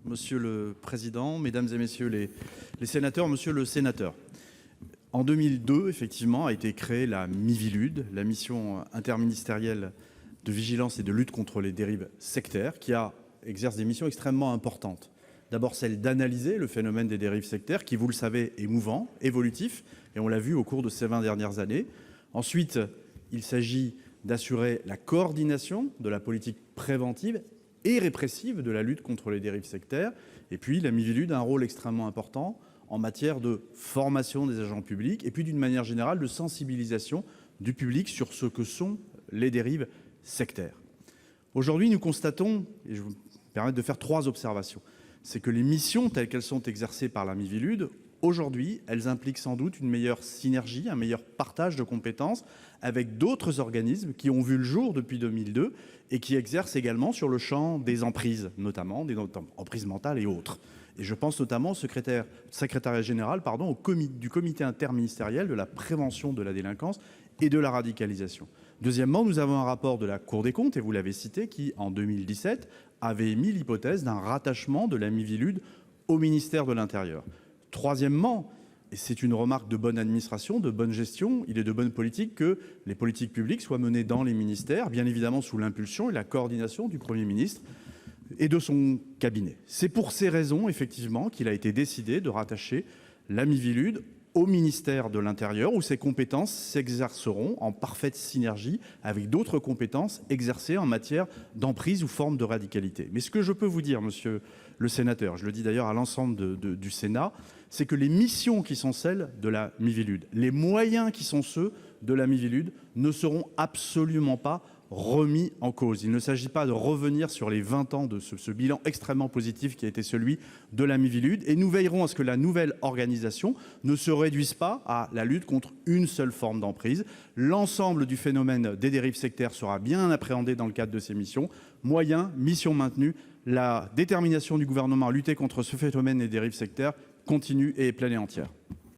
Monsieur le Président, Mesdames et Messieurs les sénateurs, Monsieur le Sénateur, en 2002, effectivement, a été créée la Miviludes, la mission interministérielle de vigilance et de lutte contre les dérives sectaires, qui exerce des missions extrêmement importantes. D'abord, celle d'analyser le phénomène des dérives sectaires, qui, vous le savez, est mouvant, évolutif, et on l'a vu au cours de ces 20 dernières années. Ensuite, il s'agit d'assurer la coordination de la politique préventive et répressive de la lutte contre les dérives sectaires. Et puis, la Miviludes a un rôle extrêmement important en matière de formation des agents publics et puis, d'une manière générale, de sensibilisation du public sur ce que sont les dérives sectaires. Aujourd'hui, nous constatons, et je vais me permettre de faire 3 observations, c'est que les missions telles qu'elles sont exercées par la Miviludes, aujourd'hui, elles impliquent sans doute une meilleure synergie, un meilleur partage de compétences avec d'autres organismes qui ont vu le jour depuis 2002 et qui exercent également sur le champ des emprises, notamment des emprises mentales et autres. Et je pense notamment au secrétariat général du comité interministériel de la prévention de la délinquance et de la radicalisation. Deuxièmement, nous avons un rapport de la Cour des comptes, et vous l'avez cité, qui, en 2017, avait émis l'hypothèse d'un rattachement de la Miviludes au ministère de l'Intérieur. Troisièmement, et c'est une remarque de bonne administration, de bonne gestion, il est de bonne politique que les politiques publiques soient menées dans les ministères, bien évidemment sous l'impulsion et la coordination du Premier ministre et de son cabinet. C'est pour ces raisons, effectivement, qu'il a été décidé de rattacher la Miviludes au ministère de l'Intérieur, où ses compétences s'exerceront en parfaite synergie avec d'autres compétences exercées en matière d'emprise ou forme de radicalité. Mais ce que je peux vous dire, monsieur le sénateur, je le dis d'ailleurs à l'ensemble du Sénat, c'est que les missions qui sont celles de la Miviludes, les moyens qui sont ceux de la Miviludes ne seront absolument pas remis en cause. Il ne s'agit pas de revenir sur les 20 ans de ce bilan extrêmement positif qui a été celui de la Miviludes, et nous veillerons à ce que la nouvelle organisation ne se réduise pas à la lutte contre une seule forme d'emprise. L'ensemble du phénomène des dérives sectaires sera bien appréhendé dans le cadre de ces missions. Moyens, missions maintenues, la détermination du gouvernement à lutter contre ce phénomène des dérives sectaires continue et est pleine et entière.